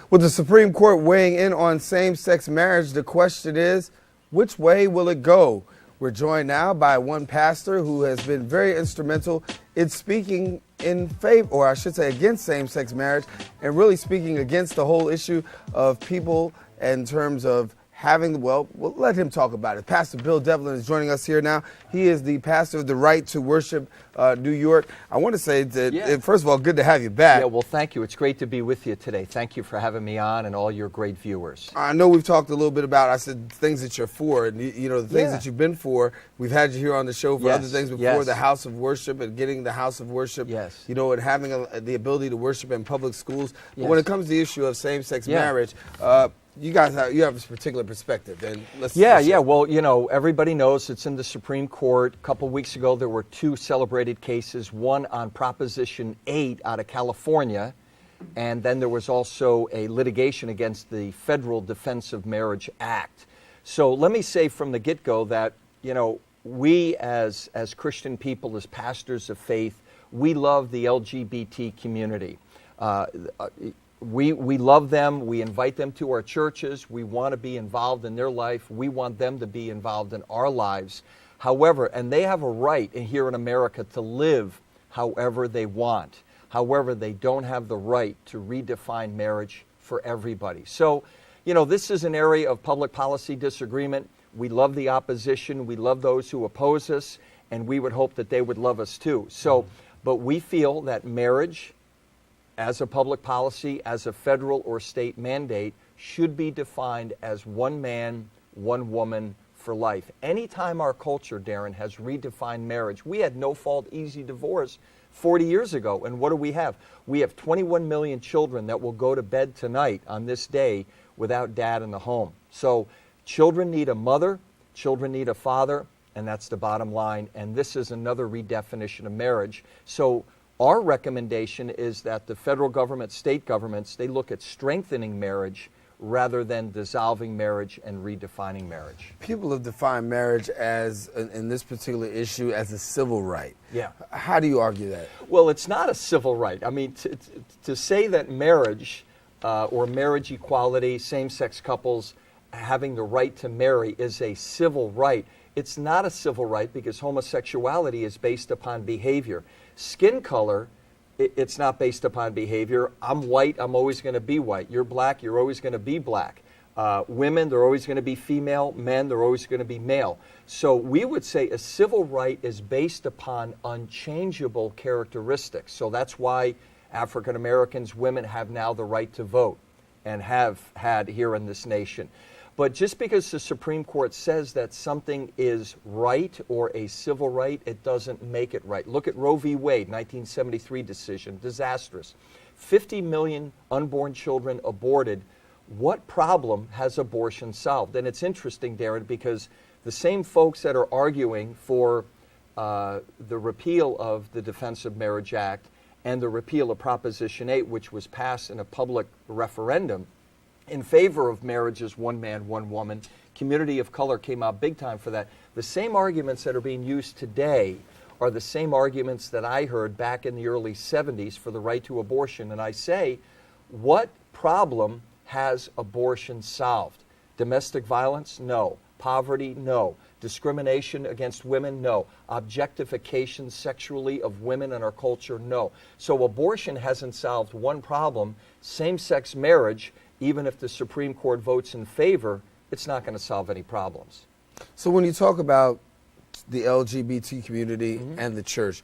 With the Supreme Court weighing in on same-sex marriage, the question is, which way will it go? We're joined now by one pastor who has been very instrumental in speaking in favor, or I should say against same-sex marriage, and really speaking against the whole issue of people in terms of having, well, we'll let him talk about it. Pastor Bill Devlin is joining us here now. He is the pastor of the Right to Worship New York. I want to say that, first of all, good to have you back. Yeah, well, thank you. It's great to be with you today. Thank you for having me on and all your great viewers. I know we've talked a little bit about, I said, things that you're for, and you know, the things that you've been for. We've had you here on the show for other things before, the House of Worship and getting the House of Worship, you know, and having the ability to worship in public schools. But when it comes to the issue of same-sex marriage, you have this particular perspective, and let's well, you know, everybody knows it's in the Supreme Court. A couple weeks ago, there were two celebrated cases, one on Proposition 8 out of California, and then there was also a litigation against the Federal Defense of Marriage Act. So let me say from the get-go that, you know, we as Christian people, as pastors of faith, we love the LGBT community. We love them. We invite them to our churches. We want to be involved in their life. We want them to be involved in our lives. However, and they have a right here in America to live however they want. However, they don't have the right to redefine marriage for everybody. So, you know, this is an area of public policy disagreement. We love the opposition. We love those who oppose us, and we would hope that they would love us too. So, but we feel that marriage, as a public policy, as a federal or state mandate, should be defined as one man, one woman for life. Anytime our culture, Darren, has redefined marriage, we had no-fault, easy divorce 40 years ago. And what do we have? We have 21 million children that will go to bed tonight on this day without dad in the home. So children need a mother, children need a father, and that's the bottom line. And this is another redefinition of marriage. So our recommendation is that the federal government, state governments, they look at strengthening marriage rather than dissolving marriage and redefining marriage. People have defined marriage as, in this particular issue, as a civil right. Yeah. How do you argue that? Well, it's not a civil right. I mean, to say that marriage or marriage equality, same-sex couples having the right to marry is a civil right, it's not a civil right because homosexuality is based upon behavior. Skin color, it's not based upon behavior. I'm white, I'm always going to be white. You're black, you're always going to be black. Women, they're always going to be female. Men, they're always going to be male. So we would say a civil right is based upon unchangeable characteristics. So that's why African Americans, women have now the right to vote and have had here in this nation. But just because the Supreme Court says that something is right or a civil right, it doesn't make it right. Look at Roe v. Wade, 1973 decision, disastrous. 50 million unborn children aborted. What problem has abortion solved? And it's interesting, Darren, because the same folks that are arguing for the repeal of the Defense of Marriage Act and the repeal of Proposition 8, which was passed in a public referendum, in favor of marriage as one man, one woman. Community of color came out big time for that. The same arguments that are being used today are the same arguments that I heard back in the early 70s for the right to abortion. And I say, what problem has abortion solved? Domestic violence? No. Poverty? No. Discrimination against women? No. Objectification sexually of women in our culture? No. So abortion hasn't solved one problem. Same-sex marriage, even if the Supreme Court votes in favor, it's not going to solve any problems. So when you talk about the LGBT community and the church,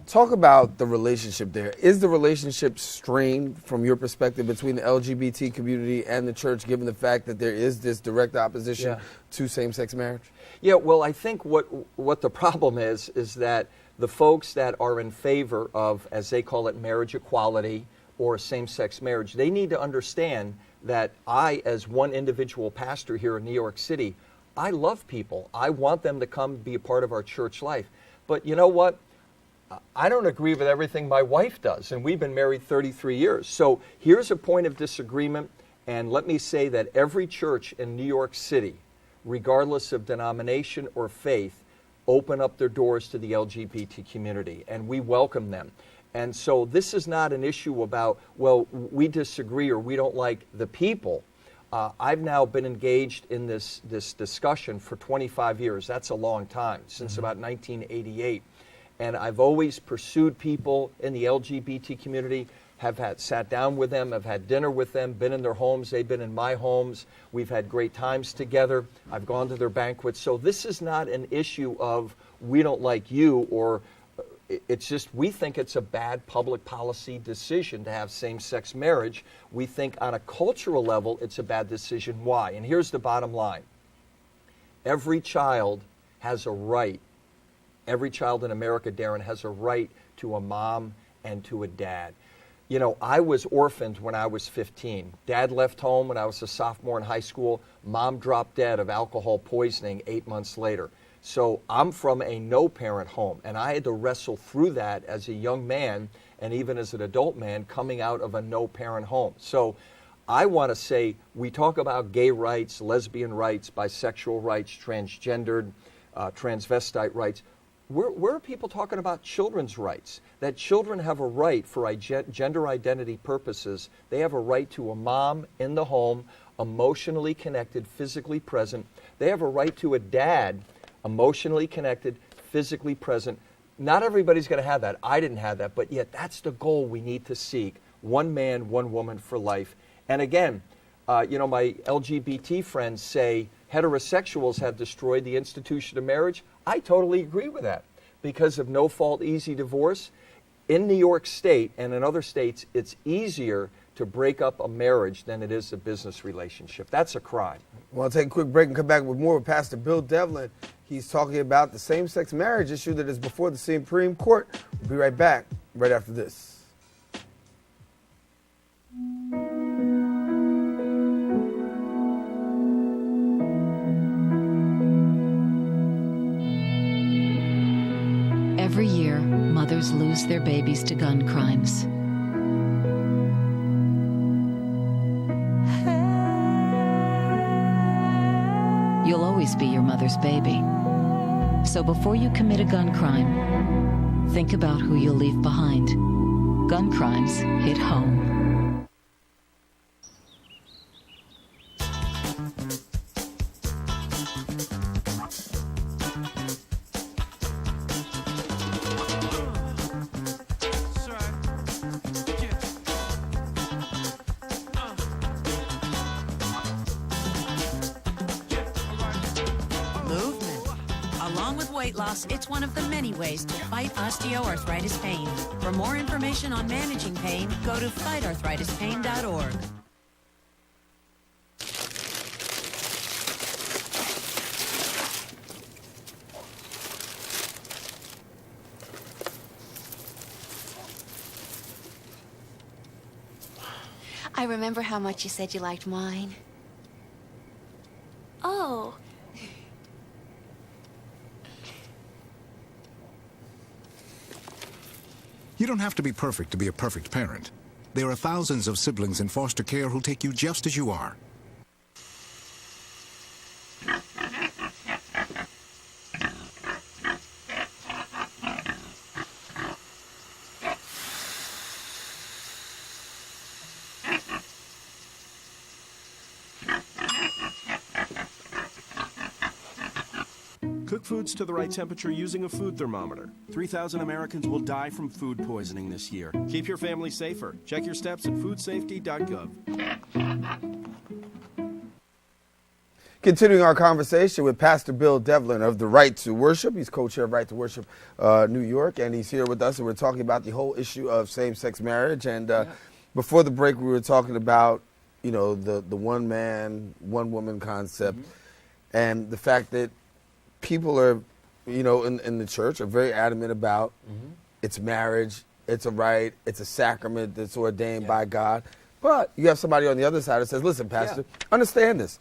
talk about the relationship there. Is the relationship strained from your perspective between the LGBT community and the church, given the fact that there is this direct opposition to same-sex marriage? Yeah, well, I think what the problem is that the folks that are in favor of, as they call it, marriage equality, or same-sex marriage, they need to understand that I, as one individual pastor here in New York City, I love people. I want them to come be a part of our church life. But you know what? I don't agree with everything my wife does, and we've been married 33 years. So here's a point of disagreement, and let me say that every church in New York City, regardless of denomination or faith, open up their doors to the LGBT community, and we welcome them. And so this is not an issue about, well, we disagree or we don't like the people. I've now been engaged in this discussion for 25 years. That's a long time, since about 1988. And I've always pursued people in the LGBT community, sat down with them, have had dinner with them, been in their homes, they've been in my homes. We've had great times together. I've gone to their banquets. So this is not an issue of we don't like you, or it's just we think it's a bad public policy decision to have same-sex marriage. We think on a cultural level it's a bad decision. Why? And here's the bottom line. Every child has a right. Every child in America, Darren, has a right to a mom and to a dad. You know, I was orphaned when I was 15. Dad left home when I was a sophomore in high school. Mom dropped dead of alcohol poisoning 8 months later. So I'm from a no-parent home, and I had to wrestle through that as a young man and even as an adult man coming out of a no-parent home. So I want to say we talk about gay rights, lesbian rights, bisexual rights, transgendered, transvestite rights. Where are people talking about children's rights? That children have a right for gender identity purposes. They have a right to a mom in the home, emotionally connected, physically present. They have a right to a dad, emotionally connected, physically present. Not everybody's going to have that. I didn't have that, but yet that's the goal we need to seek. One man, one woman for life. And again, you know, my LGBT friends say heterosexuals have destroyed the institution of marriage. I totally agree with that. Because of no-fault, easy divorce, in New York State and in other states, it's easier to break up a marriage than it is a business relationship. That's a crime. Well, I'll take a quick break and come back with more with Pastor Bill Devlin. He's talking about the same-sex marriage issue that is before the Supreme Court. We'll be right back right after this. Every year, mothers lose their babies to gun crimes. You'll always be your mother's baby. So before you commit a gun crime, think about who you'll leave behind. Gun crimes hit home. Along with weight loss, it's one of the many ways to fight osteoarthritis pain. For more information on managing pain, go to fightarthritispain.org. I remember how much you said you liked wine. Oh. You don't have to be perfect to be a perfect parent. There are thousands of siblings in foster care who'll take you just as you are. Cook foods to the right temperature using a food thermometer. 3,000 Americans will die from food poisoning this year. Keep your family safer. Check your steps at foodsafety.gov. Continuing our conversation with Pastor Bill Devlin of the Right to Worship. He's co-chair of Right to Worship New York, and he's here with us, and we're talking about the whole issue of same-sex marriage. And before the break, we were talking about, you know, the one man, one woman concept, and the fact that people are, you know, in the church are very adamant about it's marriage, it's a right, it's a sacrament that's ordained by God. But you have somebody on the other side that says, listen, Pastor, understand this.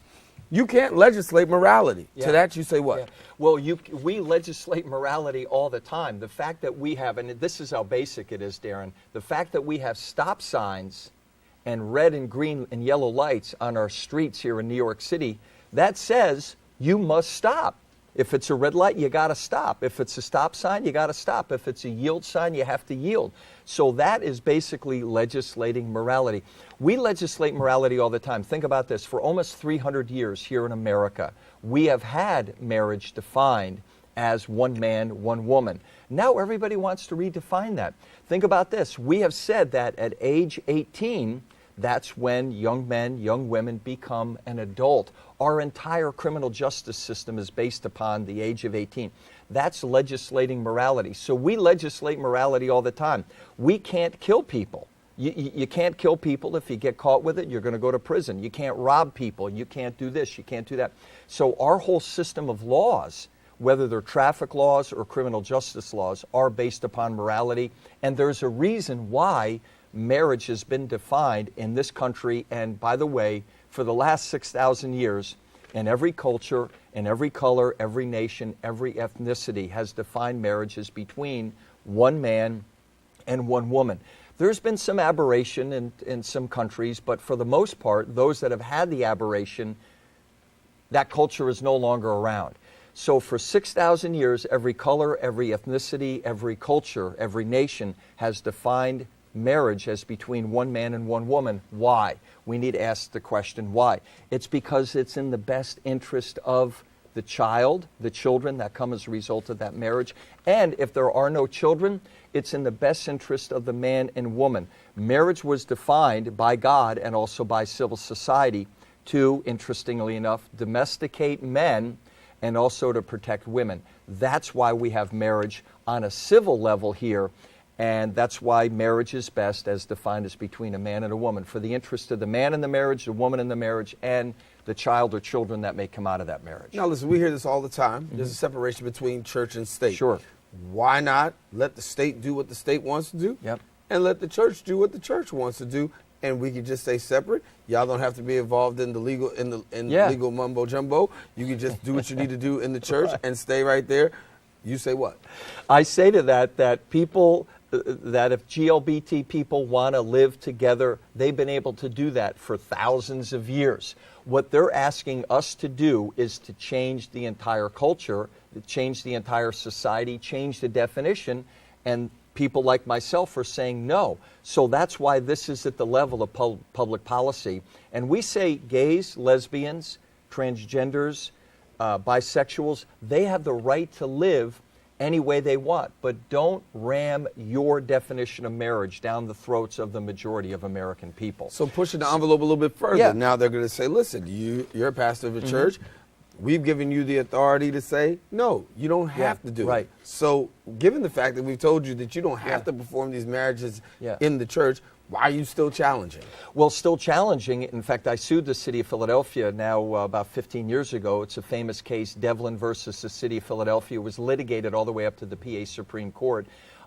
You can't legislate morality. To that you say what? Well, we legislate morality all the time. The fact that we have, and this is how basic it is, Darren, the fact that we have stop signs and red and green and yellow lights on our streets here in New York City, that says you must stop. If it's a red light, you got to stop. If it's a stop sign, you got to stop. If it's a yield sign, you have to yield. So that is basically legislating morality. We legislate morality all the time. Think about this. For almost 300 years here in America, we have had marriage defined as one man, one woman. Now everybody wants to redefine that. Think about this. We have said that at age 18, that's when young men, young women become an adult. Our entire criminal justice system is based upon the age of 18. That's legislating morality. So we legislate morality all the time. We can't kill people. You can't kill people. If you get caught with it, you're going to go to prison. You can't rob people. You can't do this. You can't do that. So our whole system of laws, whether they're traffic laws or criminal justice laws, are based upon morality. And there's a reason why marriage has been defined in this country, and by the way, for the last 6,000 years, in every culture, in every color, every nation, every ethnicity has defined marriage as between one man and one woman. There's been some aberration in some countries, but for the most part, those that have had the aberration, that culture is no longer around. So for 6,000 years, every color, every ethnicity, every culture, every nation has defined marriage as between one man and one woman. Why? We need to ask the question, why? It's because it's in the best interest of the child, the children that come as a result of that marriage. And if there are no children, it's in the best interest of the man and woman. Marriage was defined by God and also by civil society to, interestingly enough, domesticate men and also to protect women. That's why we have marriage on a civil level here. And that's why marriage is best as defined as between a man and a woman, for the interest of the man in the marriage, the woman in the marriage, and the child or children that may come out of that marriage. Now, listen, we hear this all the time. There's a separation between church and state. Sure. Why not let the state do what the state wants to do? Yep. And let the church do what the church wants to do, and we can just stay separate. Y'all don't have to be involved in the legal legal mumbo jumbo. You can just do what you need to do in the church and stay right there. You say what? I say to that people, that if GLBT people want to live together, they've been able to do that for thousands of years. What they're asking us to do is to change the entire culture, change the entire society, change the definition, and people like myself are saying no. So that's why this is at the level of public policy. And we say gays, lesbians, transgenders, bisexuals, they have the right to live any way they want, but don't ram your definition of marriage down the throats of the majority of American people. So pushing the envelope a little bit further. Yeah. Now they're going to say, listen, you're a pastor of a church. We've given you the authority to say, no, you don't have to do it. So given the fact that we've told you that you don't have to perform these marriages in the church, why are you still challenging? Well, still challenging. In fact, I sued the city of Philadelphia now about 15 years ago. It's a famous case, Devlin versus the city of Philadelphia. It was litigated all the way up to the PA Supreme Court.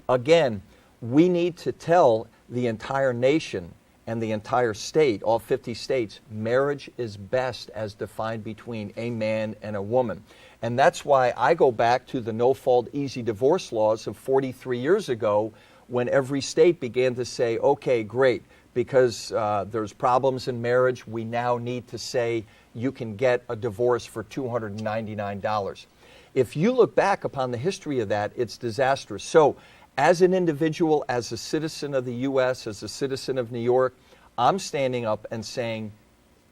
Again, we need to tell the entire nation and the entire state, all 50 states, marriage is best as defined between a man and a woman. And that's why I go back to the no-fault, easy divorce laws of 43 years ago, when every state began to say, okay, great, because there's problems in marriage, we now need to say you can get a divorce for $299. If you look back upon the history of that, it's disastrous. So as an individual, as a citizen of the U.S., as a citizen of New York, I'm standing up and saying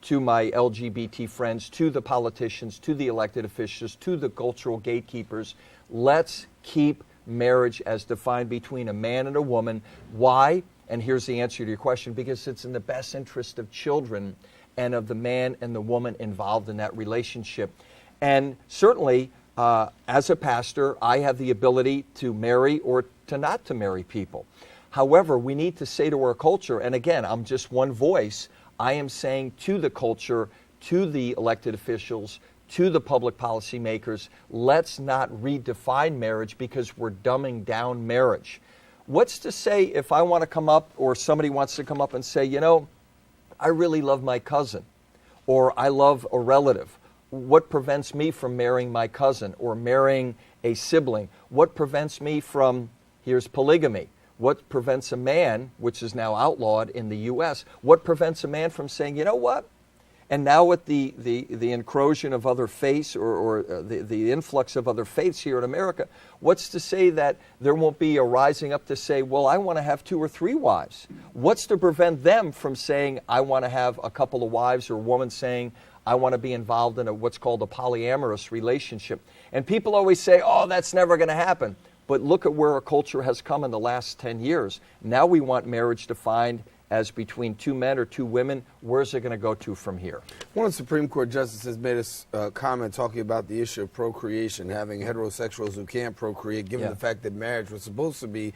to my LGBT friends, to the politicians, to the elected officials, to the cultural gatekeepers, let's keep marriage as defined between a man and a woman. Why? And here's the answer to your question, because it's in the best interest of children and of the man and the woman involved in that relationship. And certainly, as a pastor, I have the ability to marry or to not to marry people. However, we need to say to our culture, and again, I'm just one voice, I am saying to the culture, to the elected officials, to the public policy makers, let's not redefine marriage because we're dumbing down marriage. What's to say if I want to come up, or somebody wants to come up and say, you know, I really love my cousin, or I love a relative. What prevents me from marrying my cousin or marrying a sibling? What prevents me from, here's polygamy. What prevents a man, which is now outlawed in the U.S., what prevents a man from saying, you know what? And now with the incursion of other faiths or the influx of other faiths here in America, what's to say that there won't be a rising up to say, well, I want to have 2 or 3 wives? What's to prevent them from saying, I want to have a couple of wives, or a woman saying, I want to be involved in what's called a polyamorous relationship? And people always say, oh, that's never going to happen. But look at where our culture has come in the last 10 years. Now we want marriage defined as between 2 men or 2 women. Where's it going to go to from here? One of the Supreme Court justices made a comment talking about the issue of procreation, having heterosexuals who can't procreate, given the fact that marriage was supposed to be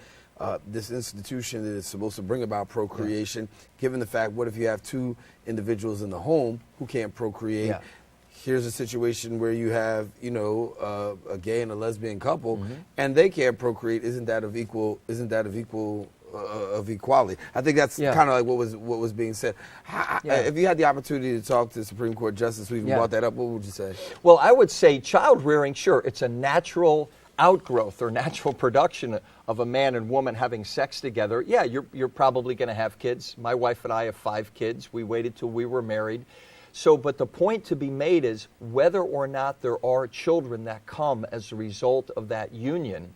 this institution that is supposed to bring about procreation, given the fact, what if you have 2 individuals in the home who can't procreate? Here's a situation where you have, a gay and a lesbian couple, and they can't procreate. Isn't that of equality? I think that's kind of like what was being said. If you had the opportunity to talk to the Supreme Court justice who even brought that up, what would you say? Well, I would say child rearing, sure, it's a natural outgrowth or natural production of a man and woman having sex together. Yeah, you're probably going to have kids. My wife and I have 5 kids. We waited till we were married. So, but the point to be made is whether or not there are children that come as a result of that union,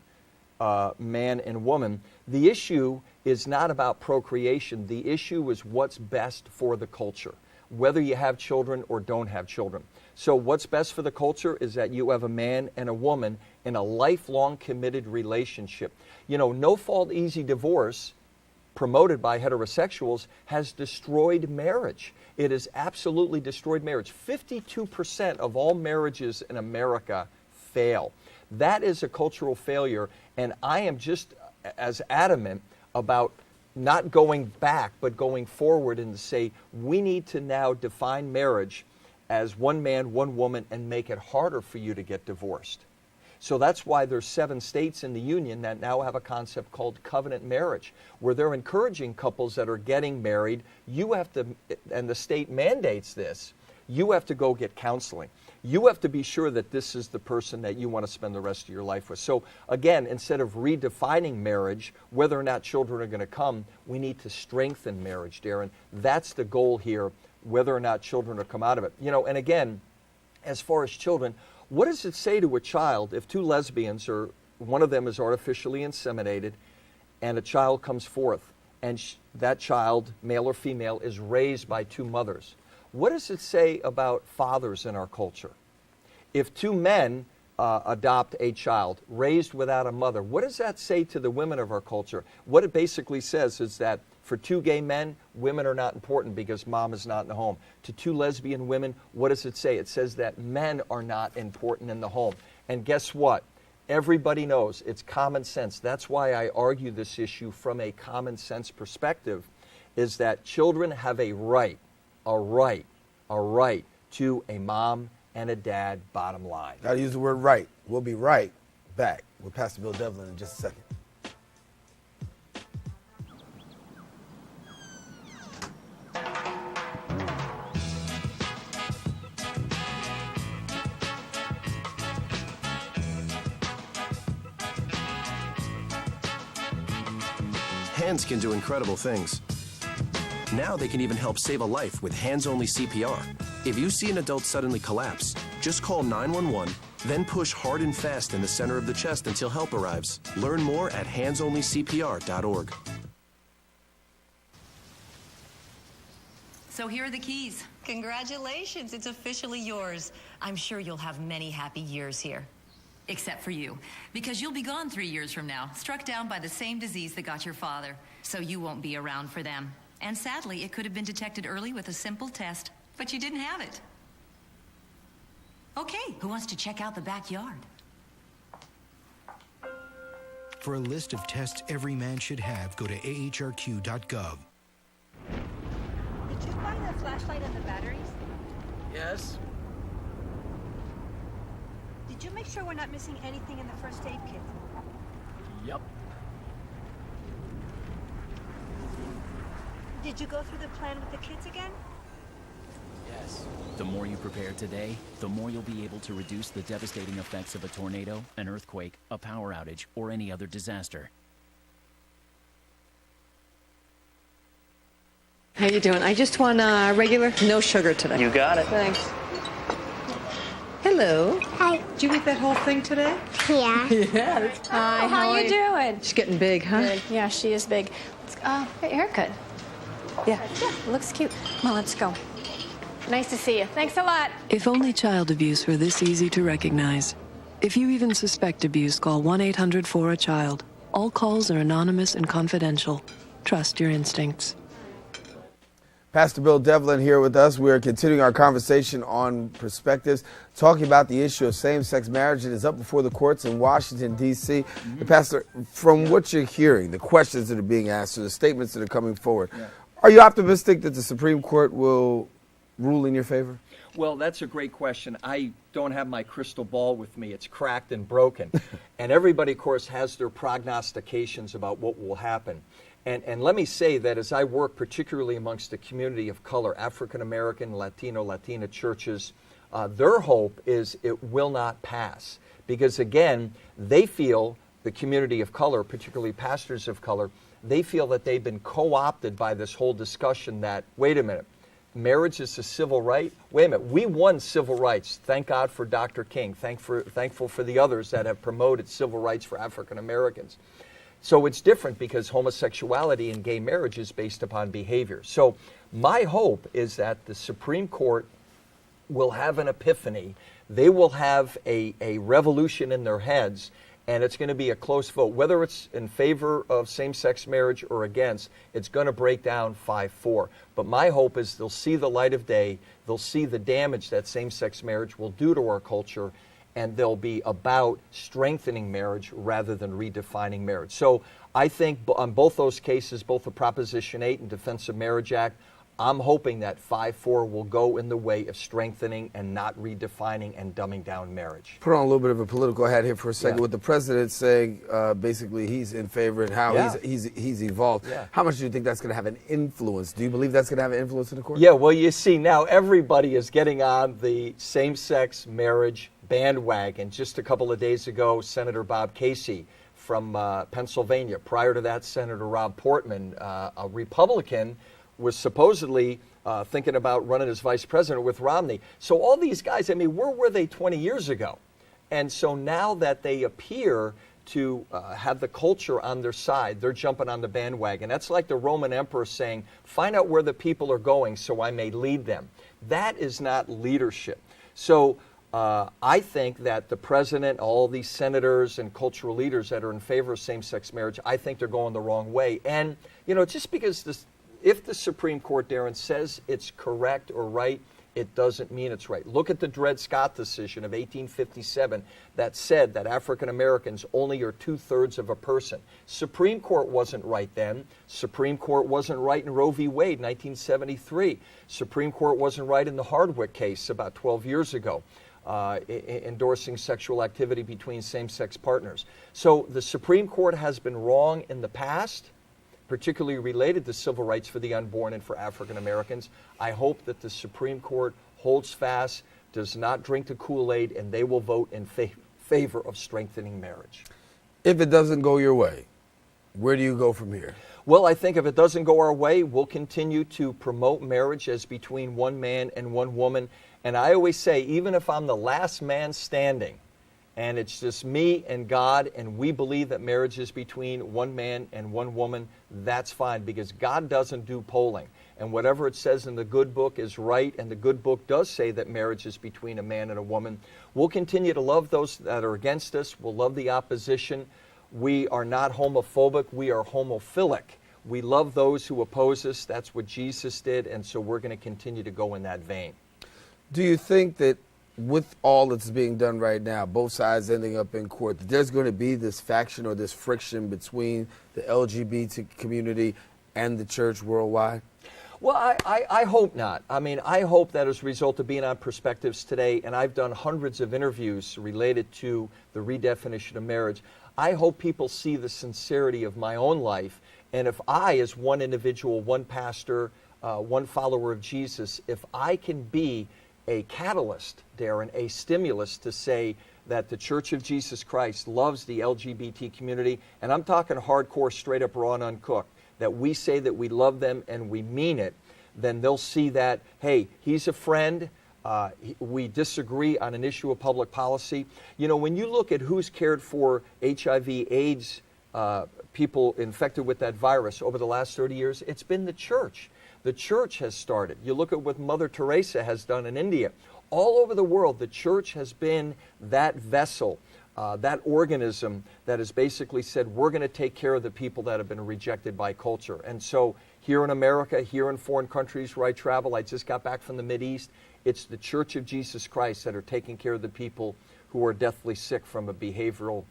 man and woman, the issue is not about procreation. The issue is what's best for the culture, whether you have children or don't have children. So what's best for the culture is that you have a man and a woman in a lifelong committed relationship. No-fault easy divorce promoted by heterosexuals has destroyed marriage. It has absolutely destroyed marriage. 52% of all marriages in America fail. That is a cultural failure, and I am just as adamant about not going back, but going forward and to say we need to now define marriage as 1 man, 1 woman, and make it harder for you to get divorced. So that's why there's 7 states in the union that now have a concept called covenant marriage, where they're encouraging couples that are getting married, you have to, and the state mandates this, you have to go get counseling. You have to be sure that this is the person that you want to spend the rest of your life with. So again, instead of redefining marriage, whether or not children are going to come, we need to strengthen marriage, Darren. That's the goal here, whether or not children will come out of it. And again, as far as children, what does it say to a child if 2 lesbians, or one of them is artificially inseminated, and a child comes forth, and that child, male or female, is raised by 2 mothers? What does it say about fathers in our culture? If 2 men adopt a child raised without a mother, what does that say to the women of our culture? What it basically says is that for 2 gay men, women are not important because mom is not in the home. To 2 lesbian women, what does it say? It says that men are not important in the home. And guess what? Everybody knows it's common sense. That's why I argue this issue from a common sense perspective, is that children have a right to a mom and a dad, bottom line. Got to use the word right. We'll be right back with Pastor Bill Devlin in just a second. Hands can do incredible things. Now they can even help save a life with hands-only CPR. If you see an adult suddenly collapse, just call 911, then push hard and fast in the center of the chest until help arrives. Learn more at handsonlycpr.org. So here are the keys. Congratulations, it's officially yours. I'm sure you'll have many happy years here. Except for you, because you'll be gone 3 years from now, struck down by the same disease that got your father. So you won't be around for them. And sadly, it could have been detected early with a simple test, but you didn't have it. Okay, who wants to check out the backyard? For a list of tests every man should have, go to ahrq.gov. Did you find the flashlight and the batteries? Yes. Did you make sure we're not missing anything in the first aid kit? Yep. Did you go through the plan with the kids again? Yes. The more you prepare today, the more you'll be able to reduce the devastating effects of a tornado, an earthquake, a power outage, or any other disaster. How you doing? I just want regular, no sugar today. You got it. Thanks. Hello. Hi. Did you eat that whole thing today? Yeah. Yeah. That's... Hi, how you doing? She's getting big, huh? Good. Yeah, she is big. Great haircut. Yeah. Yeah, looks cute. Well, let's go. Nice to see you. Thanks a lot. If only child abuse were this easy to recognize. If you even suspect abuse, call 1-800-4-A-CHILD. All calls are anonymous and confidential. Trust your instincts. Pastor Bill Devlin here with us. We are continuing our conversation on perspectives, talking about the issue of same-sex marriage. It is up before the courts in Washington, D.C. Pastor, from what you're hearing, the questions that are being asked, or the statements that are coming forward, are you optimistic that the Supreme Court will rule in your favor? Well, that's a great question. I don't have my crystal ball with me. It's cracked and broken. And everybody, of course, has their prognostications about what will happen. And let me say that as I work particularly amongst the community of color, African American, Latino, Latina churches, their hope is it will not pass. Because again, they feel, the community of color, particularly pastors of color, they feel that they've been co-opted by this whole discussion that, wait a minute, marriage is a civil right? Wait a minute, we won civil rights. Thank God for Dr. King. Thankful for the others that have promoted civil rights for African Americans. So it's different because homosexuality and gay marriage is based upon behavior. So my hope is that the Supreme Court will have an epiphany. They will have a revolution in their heads, and it's going to be a close vote. Whether it's in favor of same-sex marriage or against, it's going to break down 5-4. But my hope is they'll see the light of day, they'll see the damage that same-sex marriage will do to our culture, and they'll be about strengthening marriage rather than redefining marriage. So I think on both those cases, both the Proposition 8 and Defense of Marriage Act, I'm hoping that 5-4 will go in the way of strengthening and not redefining and dumbing down marriage. Put on a little bit of a political hat here for a second. Yeah. With the president saying basically he's in favor and how he's evolved. Yeah. How much do you think that's going to have an influence? Do you believe that's going to have an influence in the court? Yeah, well, you see, now everybody is getting on the same-sex marriage bandwagon. Just a couple of days ago, Senator Bob Casey from Pennsylvania. Prior to that, Senator Rob Portman, a Republican, was supposedly thinking about running as vice president with Romney. So all these guys, I mean, where were they 20 years ago? And so now that they appear to have the culture on their side, they're jumping on the bandwagon. That's like the Roman emperor saying, find out where the people are going so I may lead them. That is not leadership. So I think that the president, all these senators and cultural leaders that are in favor of same-sex marriage, I think they're going the wrong way. And, you know, just because if the Supreme Court, Darren, says it's correct or right, it doesn't mean it's right. Look at the Dred Scott decision of 1857 that said that African Americans only are 2/3 of a person. Supreme Court wasn't right then. Supreme Court wasn't right in Roe v. Wade, 1973. Supreme Court wasn't right in the Hardwick case about 12 years ago. Endorsing sexual activity between same-sex partners. So the Supreme Court has been wrong in the past, particularly related to civil rights for the unborn and for African Americans. I hope that the Supreme Court holds fast, does not drink the Kool-Aid, and they will vote in favor of strengthening marriage. If it doesn't go your way, where do you go from here? Well, I think if it doesn't go our way, we'll continue to promote marriage as between one man and one woman. And I always say, even if I'm the last man standing, and it's just me and God, and we believe that marriage is between one man and one woman, that's fine, because God doesn't do polling. And whatever it says in the good book is right, and the good book does say that marriage is between a man and a woman. We'll continue to love those that are against us. We'll love the opposition. We are not homophobic. We are homophilic. We love those who oppose us. That's what Jesus did, and so we're going to continue to go in that vein. Do you think that with all that's being done right now, both sides ending up in court, that there's going to be this faction or this friction between the LGBT community and the church worldwide? Well, I hope not. I mean, I hope that as a result of being on Perspectives today, and I've done hundreds of interviews related to the redefinition of marriage, I hope people see the sincerity of my own life. And if I, as one individual, one pastor, one follower of Jesus, if I can be a catalyst, Darren, a stimulus to say that the Church of Jesus Christ loves the LGBT community, and I'm talking hardcore, straight up, raw and uncooked, that we say that we love them and we mean it, then they'll see that, hey, he's a friend. We disagree on an issue of public policy. You know, when you look at who's cared for HIV/AIDS people infected with that virus over the last 30 years, it's been the church. The church has started. You look at what Mother Teresa has done in India. All over the world, the church has been that vessel, that organism that has basically said, we're going to take care of the people that have been rejected by culture. And so here in America, here in foreign countries where I travel, I just got back from the Mideast, it's the Church of Jesus Christ that are taking care of the people who are deathly sick from a behavioral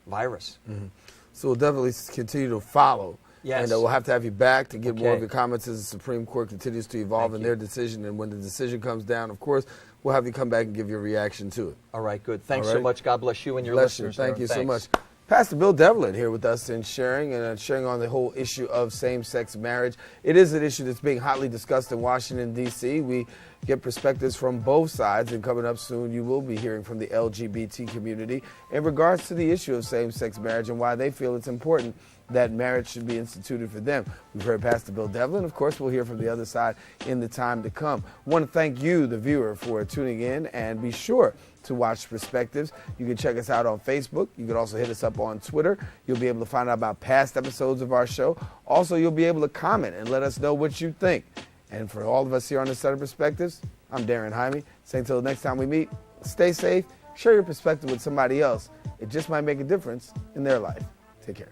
virus. Mm-hmm. So we'll definitely continue to follow. Yes. And we'll have to have you back to get more of Okay. your comments as the Supreme Court continues to evolve in their decision. And when the decision comes down, of course, we'll have you come back and give your reaction to it. All right, good. Thanks All so right. much. God bless you and your Bless you. listeners. Thank there. you so much. Thanks. Pastor Bill Devlin here with us and sharing on the whole issue of same-sex marriage. It is an issue that's being hotly discussed in Washington, D.C. We get perspectives from both sides, and coming up soon, you will be hearing from the LGBT community in regards to the issue of same-sex marriage and why they feel it's important that marriage should be instituted for them. We've heard Pastor Bill Devlin. Of course, we'll hear from the other side in the time to come. I want to thank you, the viewer, for tuning in, and be sure to watch Perspectives. You can check us out on Facebook. You can also hit us up on Twitter. You'll be able to find out about past episodes of our show. Also, you'll be able to comment and let us know what you think. And for all of us here on the Set of Perspectives, I'm Darren Jaime. Saying until the next time we meet, stay safe, share your perspective with somebody else. It just might make a difference in their life. Take care.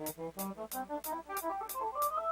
Thank you.